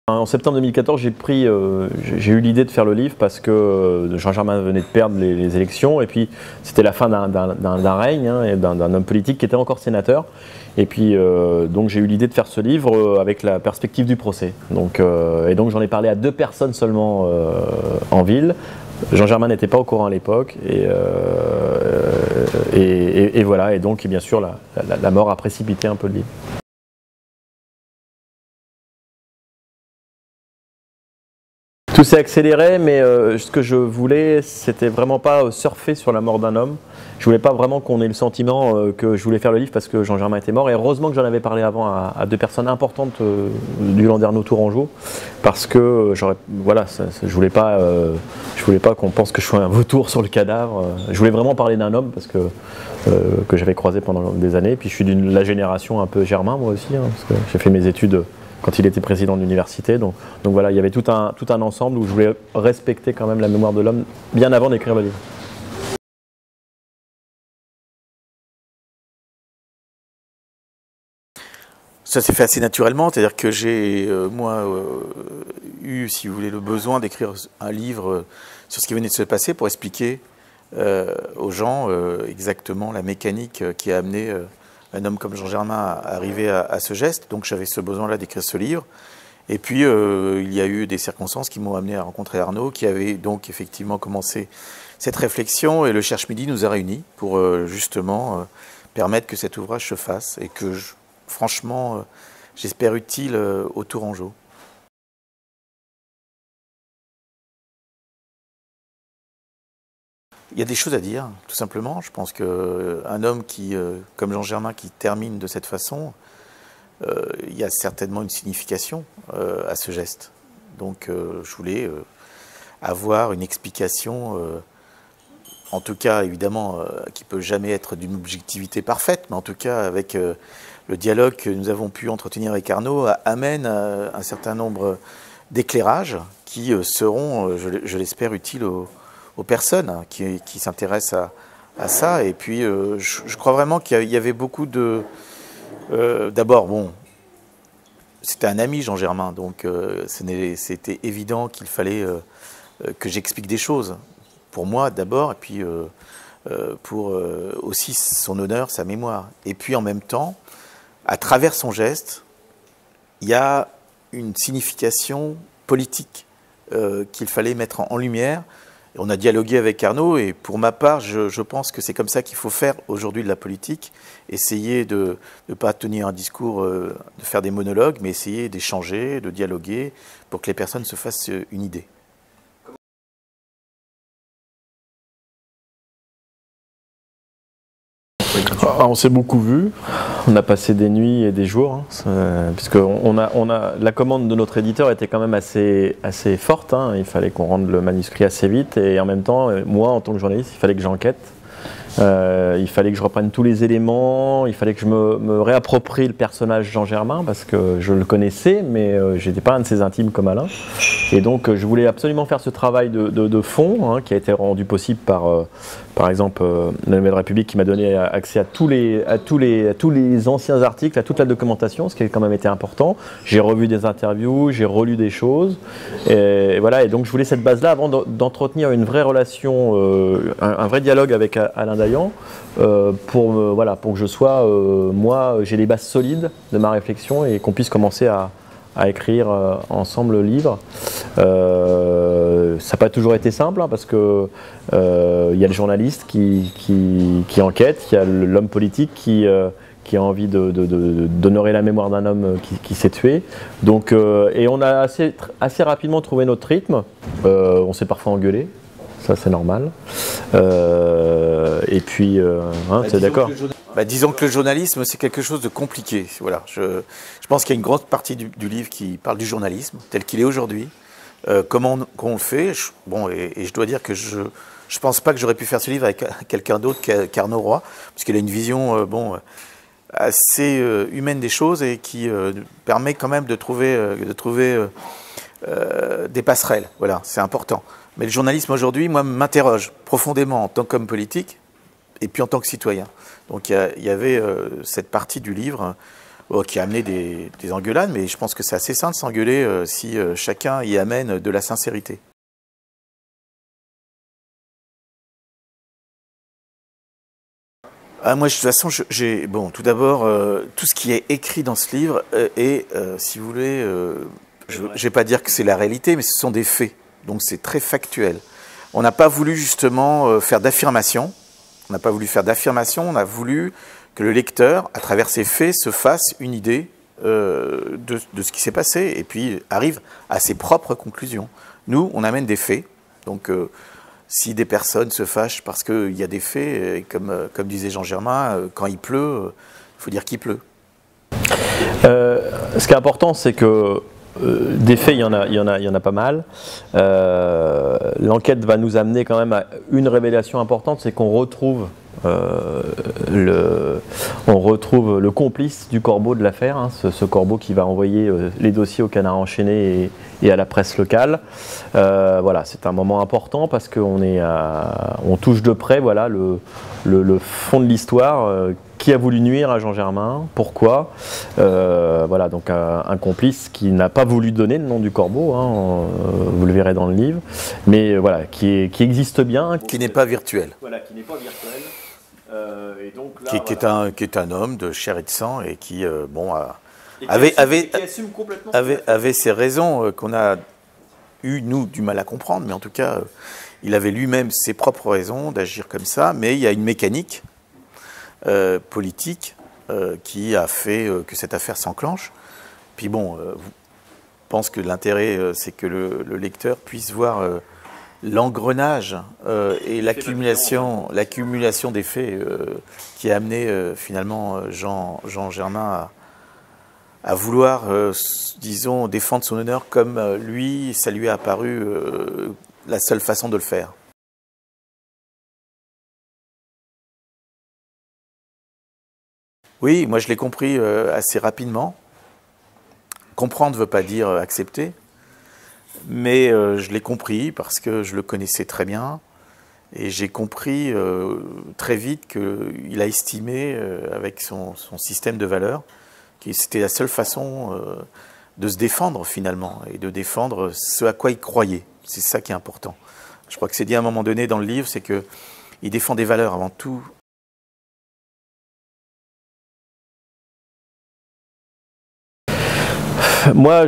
En septembre 2014, j'ai eu l'idée de faire le livre parce que Jean Germain venait de perdre les élections et puis c'était la fin d'un règne hein, et d'un homme politique qui était encore sénateur. Et puis donc j'ai eu l'idée de faire ce livre avec la perspective du procès. Et donc j'en ai parlé à 2 personnes seulement en ville. Jean Germain n'était pas au courant à l'époque et voilà. Et donc bien sûr la mort a précipité un peu le livre. Tout s'est accéléré, mais ce que je voulais, c'était vraiment pas surfer sur la mort d'un homme. Je voulais pas vraiment qu'on ait le sentiment que je voulais faire le livre parce que Jean Germain était mort. Et heureusement que j'en avais parlé avant à 2 personnes importantes du Landerneau Tourangeau, parce que je voulais pas qu'on pense que je sois un vautour sur le cadavre. Je voulais vraiment parler d'un homme parce que j'avais croisé pendant des années. Puis je suis de la génération un peu Germain moi aussi, hein, parce que j'ai fait mes études quand il était président de l'université. Donc voilà, il y avait tout un ensemble où je voulais respecter quand même la mémoire de l'homme bien avant d'écrire le livre. Ça s'est fait assez naturellement, c'est-à-dire que j'ai, eu, si vous voulez, le besoin d'écrire un livre sur ce qui venait de se passer pour expliquer aux gens exactement la mécanique qui a amené un homme comme Jean Germain à arriver à ce geste. Donc j'avais ce besoin-là d'écrire ce livre. Et puis il y a eu des circonstances qui m'ont amené à rencontrer Arnaud, qui avait donc effectivement commencé cette réflexion. Et le Cherche Midi nous a réunis pour justement permettre que cet ouvrage se fasse et que, franchement, j'espère utile aux Tourangeaux. Il y a des choses à dire, tout simplement. Je pense qu'un homme comme Jean Germain qui termine de cette façon, il y a certainement une signification à ce geste. Donc je voulais avoir une explication, en tout cas évidemment, qui peut jamais être d'une objectivité parfaite, mais en tout cas avec le dialogue que nous avons pu entretenir avec Arnaud amène un certain nombre d'éclairages qui seront, je l'espère, utiles aux personnes qui s'intéressent à ça. Et puis je crois vraiment qu'il y avait beaucoup de... D'abord, bon, c'était un ami, Jean Germain, donc c'était évident qu'il fallait que j'explique des choses. Pour moi d'abord, et puis pour aussi son honneur, sa mémoire. Et puis en même temps, à travers son geste, il y a une signification politique qu'il fallait mettre en lumière. On a dialogué avec Arnaud et pour ma part, je pense que c'est comme ça qu'il faut faire aujourd'hui de la politique. Essayer de ne pas tenir un discours, de faire des monologues, mais essayer d'échanger, de dialoguer pour que les personnes se fassent une idée. On s'est beaucoup vus, on a passé des nuits et des jours, hein, puisque la commande de notre éditeur était quand même assez forte, hein, il fallait qu'on rende le manuscrit assez vite et en même temps, moi en tant que journaliste, il fallait que j'enquête. Il fallait que je reprenne tous les éléments, il fallait que je me réapproprie le personnage Jean Germain parce que je le connaissais mais je n'étais pas un de ses intimes comme Alain. Et donc je voulais absolument faire ce travail de fond hein, qui a été rendu possible par exemple la Nouvelle République qui m'a donné accès à tous les anciens articles, à toute la documentation, ce qui a quand même été important. J'ai revu des interviews, j'ai relu des choses et voilà. Et donc je voulais cette base-là avant d'entretenir une vraie relation, un vrai dialogue avec Alain Dayan pour que je sois, moi, j'ai les bases solides de ma réflexion et qu'on puisse commencer à écrire ensemble le livre. Ça n'a pas toujours été simple hein, parce que y a le journaliste qui enquête, il y a l'homme politique qui a envie d'honorer la mémoire d'un homme qui s'est tué. Donc, et on a assez rapidement trouvé notre rythme. On s'est parfois engueulé. Ça c'est normal. Et puis, c'est d'accord. Disons que le journalisme c'est quelque chose de compliqué. Voilà, je pense qu'il y a une grande partie du livre qui parle du journalisme tel qu'il est aujourd'hui. Comment on le fait. Et je dois dire que je pense pas que j'aurais pu faire ce livre avec quelqu'un d'autre qu'Arnaud Roy, parce qu'il a une vision assez humaine des choses et qui permet quand même de trouver des passerelles. Voilà, c'est important. Mais le journalisme aujourd'hui, moi, m'interroge profondément en tant qu'homme politique et puis en tant que citoyen. Donc il y avait cette partie du livre qui a amené des engueulades, mais je pense que c'est assez sain de s'engueuler si chacun y amène de la sincérité. Ah, moi, de toute façon, bon, tout d'abord, tout ce qui est écrit dans ce livre est, si vous voulez, je ne vais pas dire que c'est la réalité, mais ce sont des faits. Donc c'est très factuel. On n'a pas voulu justement faire d'affirmation. On n'a pas voulu faire d'affirmation. On a voulu que le lecteur, à travers ces faits, se fasse une idée de ce qui s'est passé et puis arrive à ses propres conclusions. Nous, on amène des faits. Donc si des personnes se fâchent parce qu'il y a des faits, comme disait Jean Germain, quand il pleut, il faut dire qu'il pleut. Ce qui est important, c'est que des faits, il y en a pas mal. L'enquête va nous amener quand même à une révélation importante, c'est qu'on retrouve le complice du corbeau de l'affaire, hein, ce corbeau qui va envoyer les dossiers au Canard enchaîné et à la presse locale. Voilà, c'est un moment important parce qu'on touche de près, voilà, le fond de l'histoire. Qui a voulu nuire à Jean Germain? Pourquoi? Voilà, donc un complice qui n'a pas voulu donner le nom du corbeau, hein, vous le verrez dans le livre, mais voilà, qui existe bien. Qui n'est pas virtuel. Voilà, qui n'est pas virtuel. Et donc là, qui est un homme de chair et de sang et qui, avait ses raisons qu'on a eu, nous, du mal à comprendre, mais en tout cas, il avait lui-même ses propres raisons d'agir comme ça, mais il y a une mécanique politique qui a fait que cette affaire s'enclenche. Puis bon, je pense que l'intérêt, c'est que le lecteur puisse voir l'engrenage et l'accumulation des faits qui a amené finalement Jean Germain à vouloir, disons, défendre son honneur comme lui, ça lui a apparu la seule façon de le faire. Oui, moi je l'ai compris assez rapidement. Comprendre ne veut pas dire accepter, mais je l'ai compris parce que je le connaissais très bien et j'ai compris très vite qu'il a estimé avec son système de valeurs que c'était la seule façon de se défendre finalement et de défendre ce à quoi il croyait. C'est ça qui est important. Je crois que c'est dit à un moment donné dans le livre, c'est qu'il défend des valeurs avant tout. Moi,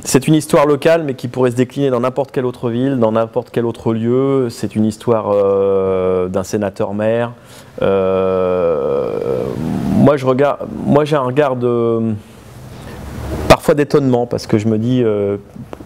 c'est une histoire locale, mais qui pourrait se décliner dans n'importe quelle autre ville, dans n'importe quel autre lieu. C'est une histoire d'un sénateur-maire. Moi, j'ai un regard parfois d'étonnement, parce que je me dis,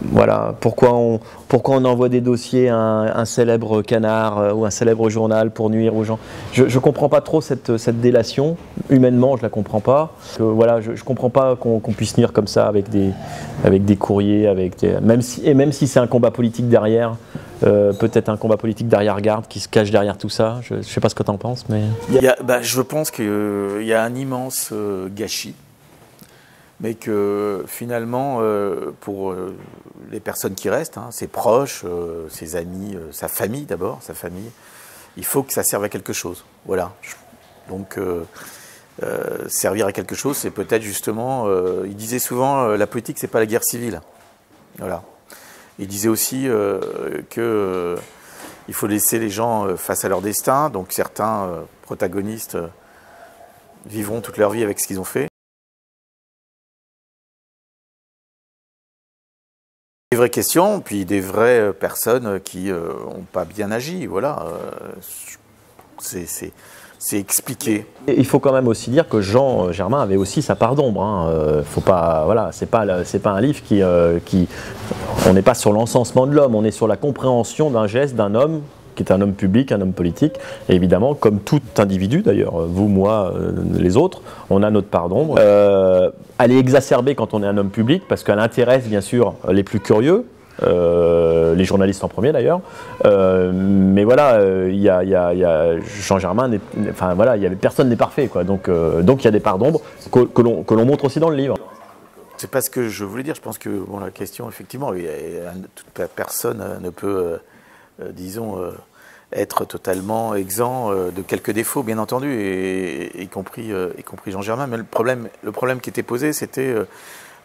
voilà, pourquoi on envoie des dossiers à un célèbre canard ou un célèbre journal pour nuire aux gens. Je ne comprends pas trop cette délation. Humainement, je ne la comprends pas. Voilà, je ne comprends pas qu'on puisse nuire comme ça avec des courriers, même si c'est un combat politique derrière, peut-être un combat politique d'arrière-garde qui se cache derrière tout ça. Je ne sais pas ce que tu en penses, mais... je pense qu'il y a un immense gâchis. Mais que finalement, pour les personnes qui restent, hein, ses proches, ses amis, sa famille d'abord, il faut que ça serve à quelque chose. Voilà. Donc, servir à quelque chose, c'est peut-être justement, il disait souvent, la politique, c'est pas la guerre civile. Voilà. Il disait aussi qu'il faut laisser les gens face à leur destin. Donc, certains protagonistes vivront toute leur vie avec ce qu'ils ont fait. Des vraies questions, puis des vraies personnes qui n'ont pas bien agi, voilà. C'est expliqué. Et il faut quand même aussi dire que Jean Germain avait aussi sa part d'ombre. Hein. Faut pas, voilà, c'est pas un livre qui on n'est pas sur l'encensement de l'homme, on est sur la compréhension d'un geste d'un homme qui est un homme public, un homme politique, et évidemment, comme tout individu d'ailleurs, vous, moi, les autres, on a notre part d'ombre. Elle est exacerbée quand on est un homme public, parce qu'elle intéresse bien sûr les plus curieux, les journalistes en premier d'ailleurs, mais voilà, Jean Germain, enfin voilà, personne n'est parfait, quoi. Donc il y a des parts d'ombre que l'on montre aussi dans le livre. C'est pas ce que je voulais dire, je pense que bon, la question, effectivement, toute personne ne peut... disons, être totalement exempt de quelques défauts, bien entendu, y compris Jean Germain. Mais le problème qui était posé, c'était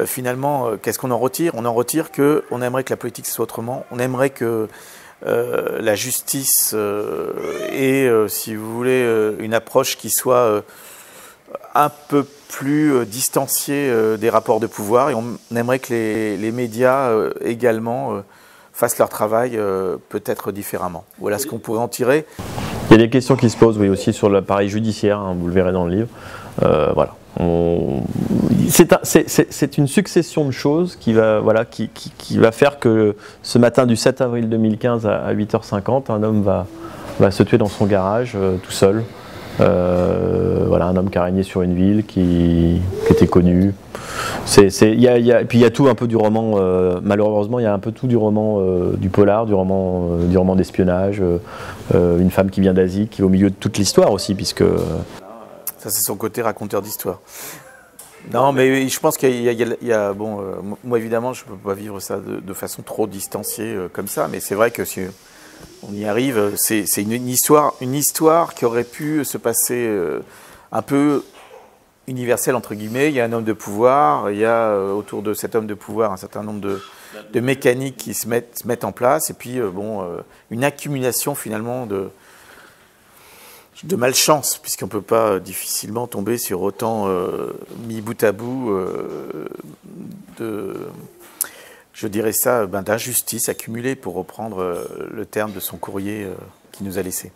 finalement, qu'est-ce qu'on en retire? On en retire qu'on aimerait que la politique soit autrement, on aimerait que la justice ait, si vous voulez, une approche qui soit un peu plus distanciée des rapports de pouvoir, et on aimerait que les médias également fassent leur travail peut-être différemment. Voilà ce qu'on pourrait en tirer. Il y a des questions qui se posent, oui, aussi sur l'appareil judiciaire, hein, vous le verrez dans le livre. Voilà. C'est une succession de choses qui va faire que ce matin du 7 avril 2015 à 8h50, un homme va se tuer dans son garage tout seul. Voilà, un homme qui a régné sur une ville qui était connu. Et puis il y a tout un peu du roman, malheureusement il y a un peu tout du roman du polar, du roman d'espionnage, une femme qui vient d'Asie, qui est au milieu de toute l'histoire aussi, puisque... Ça c'est son côté raconteur d'histoire. Non, mais je pense qu'il y a bon, moi évidemment je ne peux pas vivre ça de façon trop distanciée comme ça, mais c'est vrai que si on y arrive, c'est une histoire qui aurait pu se passer un peu universelle entre guillemets. Il y a un homme de pouvoir, il y a autour de cet homme de pouvoir un certain nombre de mécaniques qui se mettent en place, et puis une accumulation finalement de malchance, puisqu'on ne peut pas difficilement tomber sur autant mis bout à bout je dirais ça, d'injustice accumulée, pour reprendre le terme de son courrier qu'il nous a laissé.